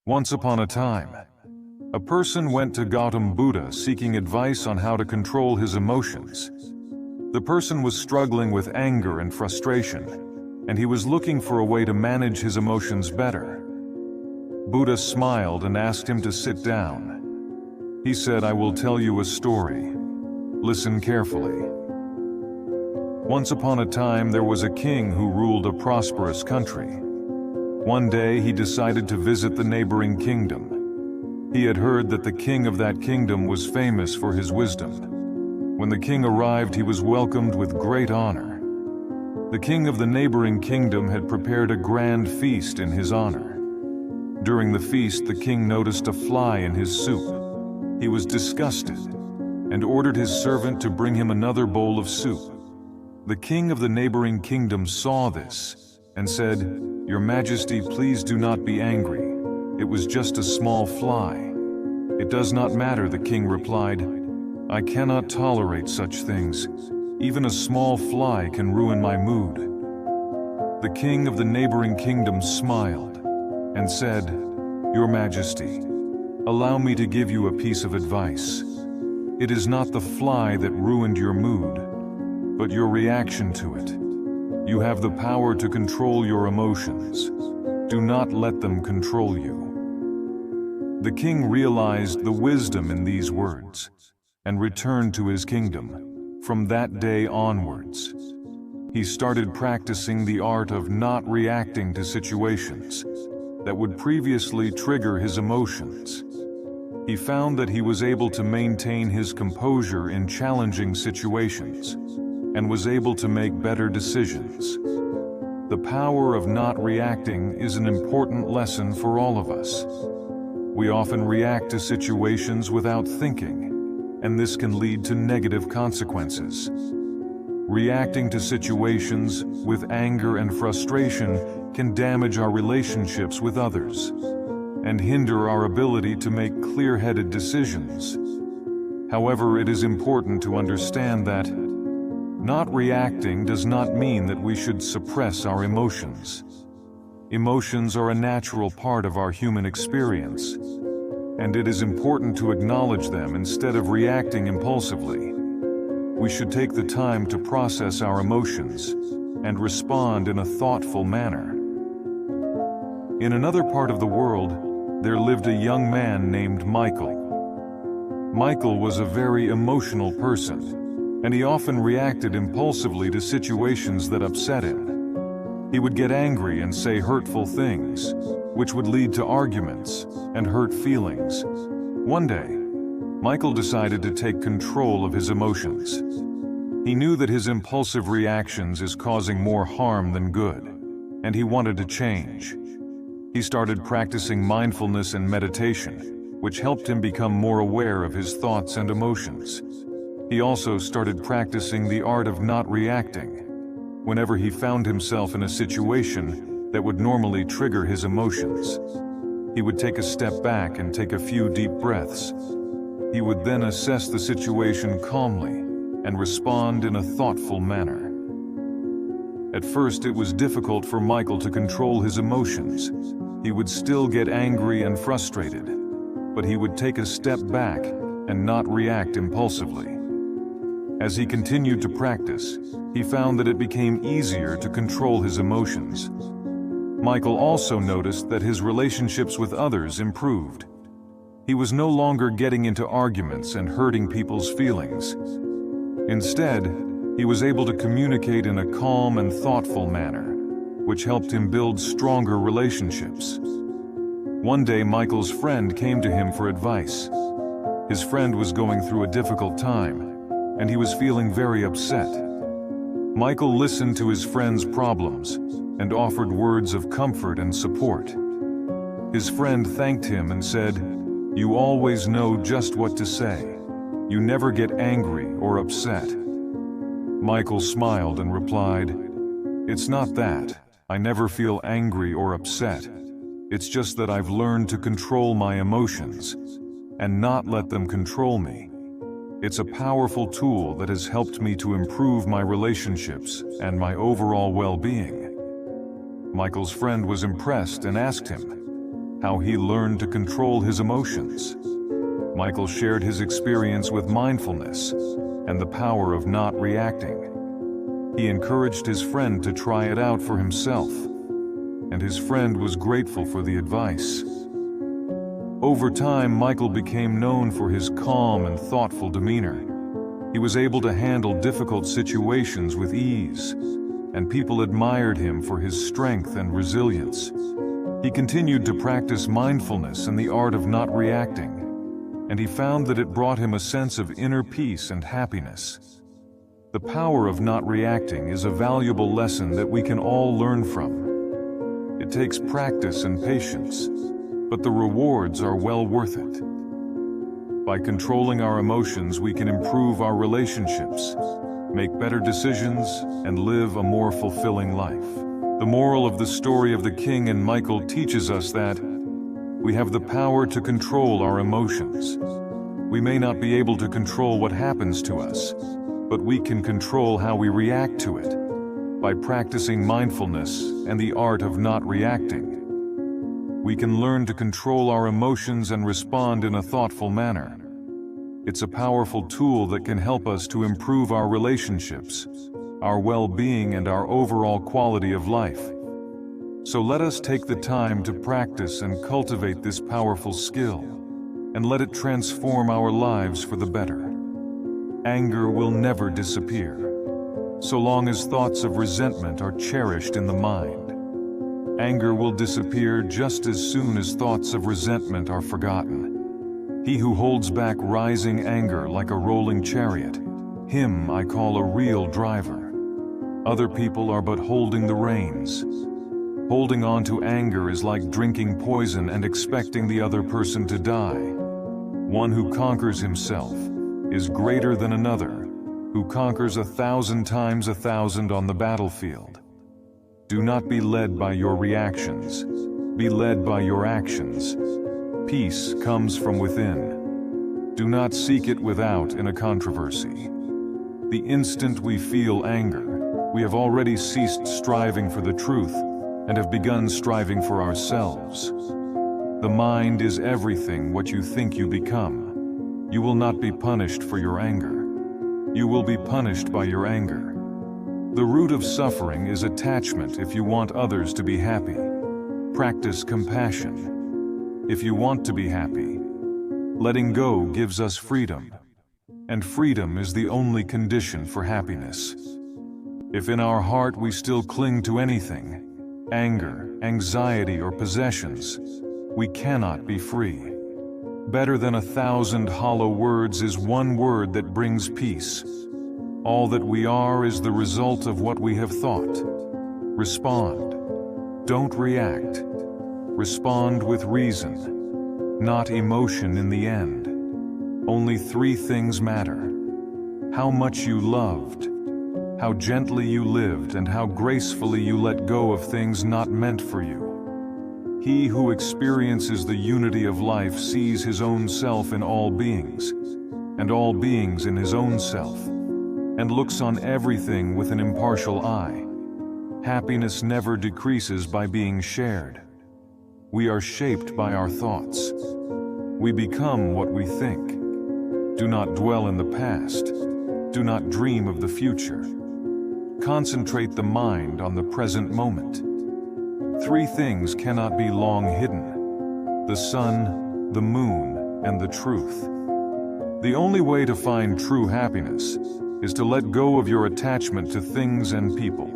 Once upon a time, a person went to Gautam Buddha seeking advice on how to control his emotions. The person was struggling with anger and frustration, and he was looking for a way to manage his emotions better. Buddha smiled and asked him to sit down. He said, "I will tell you a story. Listen carefully. Once upon a time, there was a king who ruled a prosperous country. One day, he decided to visit the neighboring kingdom. He had heard that the king of that kingdom was famous for his wisdom. When the king arrived, he was welcomed with great honor. The king of the neighboring kingdom had prepared a grand feast in his honor. During the feast, the king noticed a fly in his soup. He was disgusted and ordered his servant to bring him another bowl of soup. The king of the neighboring kingdom saw this and said, "Your Majesty, please do not be angry. It was just a small fly." "It does not matter," the king replied. "I cannot tolerate such things. Even a small fly can ruin my mood." The king of the neighboring kingdom smiled and said, "Your Majesty, allow me to give you a piece of advice. It is not the fly that ruined your mood, but your reaction to it. You have the power to control your emotions. Do not let them control you." The king realized the wisdom in these words and returned to his kingdom. From that day onwards, he started practicing the art of not reacting to situations that would previously trigger his emotions. He found that he was able to maintain his composure in challenging situations and was able to make better decisions. The power of not reacting is an important lesson for all of us. We often react to situations without thinking, and this can lead to negative consequences. Reacting to situations with anger and frustration can damage our relationships with others and hinder our ability to make clear-headed decisions. However, it is important to understand that not reacting does not mean that we should suppress our emotions. Emotions are a natural part of our human experience, and it is important to acknowledge them instead of reacting impulsively. We should take the time to process our emotions and respond in a thoughtful manner. In another part of the world, there lived a young man named Michael. Michael was a very emotional person, and he often reacted impulsively to situations that upset him. He would get angry and say hurtful things, which would lead to arguments and hurt feelings. One day, Michael decided to take control of his emotions. He knew that his impulsive reactions is causing more harm than good, and he wanted to change. He started practicing mindfulness and meditation, which helped him become more aware of his thoughts and emotions. He also started practicing the art of not reacting. Whenever he found himself in a situation that would normally trigger his emotions, he would take a step back and take a few deep breaths. He would then assess the situation calmly and respond in a thoughtful manner. At first, it was difficult for Michael to control his emotions. He would still get angry and frustrated, but he would take a step back and not react impulsively. As he continued to practice, he found that it became easier to control his emotions. Michael also noticed that his relationships with others improved. He was no longer getting into arguments and hurting people's feelings. Instead, he was able to communicate in a calm and thoughtful manner, which helped him build stronger relationships. One day, Michael's friend came to him for advice. His friend was going through a difficult time, and he was feeling very upset. Michael listened to his friend's problems and offered words of comfort and support. His friend thanked him and said, "You always know just what to say. You never get angry or upset." Michael smiled and replied, "It's not that. I never feel angry or upset. It's just that I've learned to control my emotions and not let them control me. It's a powerful tool that has helped me to improve my relationships and my overall well-being." Michael's friend was impressed and asked him, how he learned to control his emotions. Michael shared his experience with mindfulness and the power of not reacting. He encouraged his friend to try it out for himself, and his friend was grateful for the advice. Over time, Michael became known for his calm and thoughtful demeanor. He was able to handle difficult situations with ease, and people admired him for his strength and resilience. He continued to practice mindfulness and the art of not reacting, and he found that it brought him a sense of inner peace and happiness. The power of not reacting is a valuable lesson that we can all learn from. It takes practice and patience, but the rewards are well worth it. By controlling our emotions, we can improve our relationships, make better decisions, and live a more fulfilling life. The moral of the story of the king and Michael teaches us that we have the power to control our emotions. We may not be able to control what happens to us, but we can control how we react to it. By practicing mindfulness and the art of not reacting, we can learn to control our emotions and respond in a thoughtful manner. It's a powerful tool that can help us to improve our relationships, our well-being, and our overall quality of life. So let us take the time to practice and cultivate this powerful skill, and let it transform our lives for the better. Anger will never disappear, so long as thoughts of resentment are cherished in the mind. Anger will disappear just as soon as thoughts of resentment are forgotten. He who holds back rising anger like a rolling chariot, him I call a real driver. Other people are but holding the reins. Holding on to anger is like drinking poison and expecting the other person to die. One who conquers himself is greater than another, who conquers 1,000 times 1,000 on the battlefield. Do not be led by your reactions. Be led by your actions. Peace comes from within. Do not seek it without in a controversy. The instant we feel anger, we have already ceased striving for the truth and have begun striving for ourselves. The mind is everything what you think you become. You will not be punished for your anger. You will be punished by your anger. The root of suffering is attachment if you want others to be happy. Practice compassion. If you want to be happy, letting go gives us freedom, and freedom is the only condition for happiness. If in our heart we still cling to anything, anger, anxiety, or possessions, we cannot be free. Better than 1,000 hollow words is one word that brings peace. All that we are is the result of what we have thought. Respond. Don't react. Respond with reason, not emotion in the end. Only 3 things matter: how much you loved, how gently you lived, and how gracefully you let go of things not meant for you. He who experiences the unity of life sees his own self in all beings, and all beings in his own self, and looks on everything with an impartial eye. Happiness never decreases by being shared. We are shaped by our thoughts. We become what we think. Do not dwell in the past. Do not dream of the future. Concentrate the mind on the present moment. 3 things cannot be long hidden: the sun, the moon, and the truth. The only way to find true happiness is to let go of your attachment to things and people.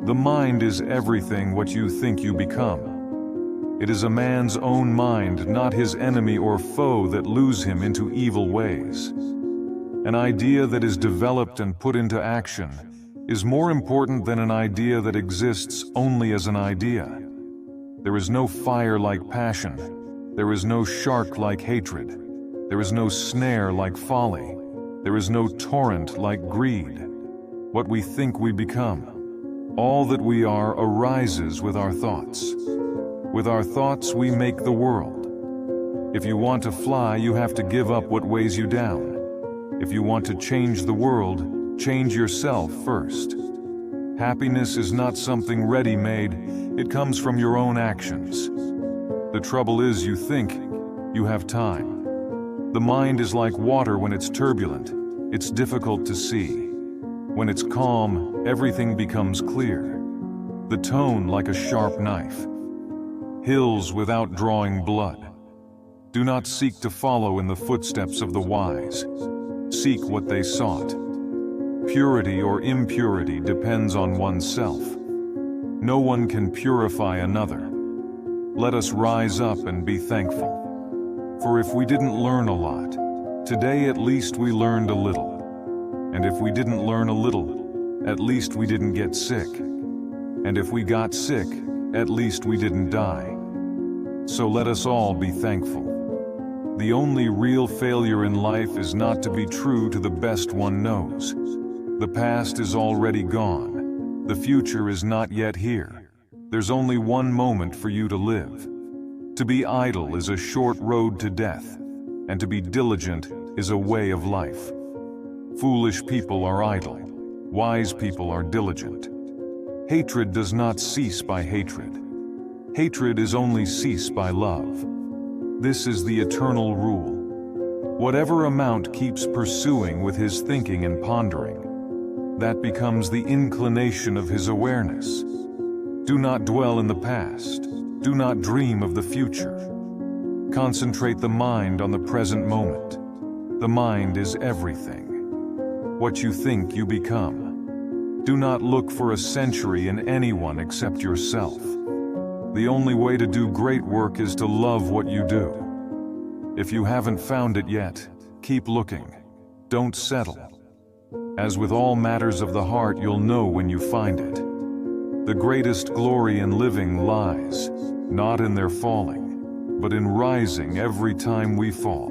The mind is everything what you think you become. It is a man's own mind, not his enemy or foe, that lures him into evil ways. An idea that is developed and put into action is more important than an idea that exists only as an idea. There is no fire like passion. There is no shark like hatred. There is no snare like folly. There is no torrent like greed. What we think we become. All that we are arises with our thoughts. With our thoughts we make the world. If you want to fly, you have to give up what weighs you down. If you want to change the world, change yourself first. Happiness is not something ready-made. It comes from your own actions. The trouble is you think you have time. The mind is like water when it's turbulent. It's difficult to see. When it's calm, everything becomes clear. The tone like a sharp knife. Hills without drawing blood. Do not seek to follow in the footsteps of the wise. Seek what they sought. Purity or impurity depends on oneself. No one can purify another. Let us rise up and be thankful. For if we didn't learn a lot, today at least we learned a little. And if we didn't learn a little, at least we didn't get sick. And if we got sick, at least we didn't die. So let us all be thankful. The only real failure in life is not to be true to the best one knows. The past is already gone. The future is not yet here. There's only one moment for you to live. To be idle is a short road to death, and to be diligent is a way of life. Foolish people are idle. Wise people are diligent. Hatred does not cease by hatred. Hatred is only ceased by love. This is the eternal rule. Whatever amount keeps pursuing with his thinking and pondering, that becomes the inclination of his awareness. Do not dwell in the past. Do not dream of the future. Concentrate the mind on the present moment. The mind is everything. What you think, you become. Do not look for a century in anyone except yourself. The only way to do great work is to love what you do. If you haven't found it yet, keep looking. Don't settle. As with all matters of the heart, you'll know when you find it. The greatest glory in living lies, not in their falling, but in rising every time we fall.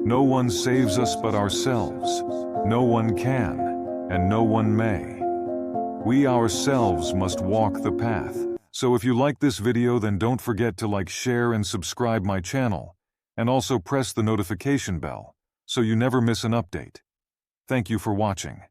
No one saves us but ourselves. No one can, and no one may. We ourselves must walk the path. So if you like this video, then don't forget to like, share, and subscribe my channel, and also press the notification bell, so you never miss an update. Thank you for watching.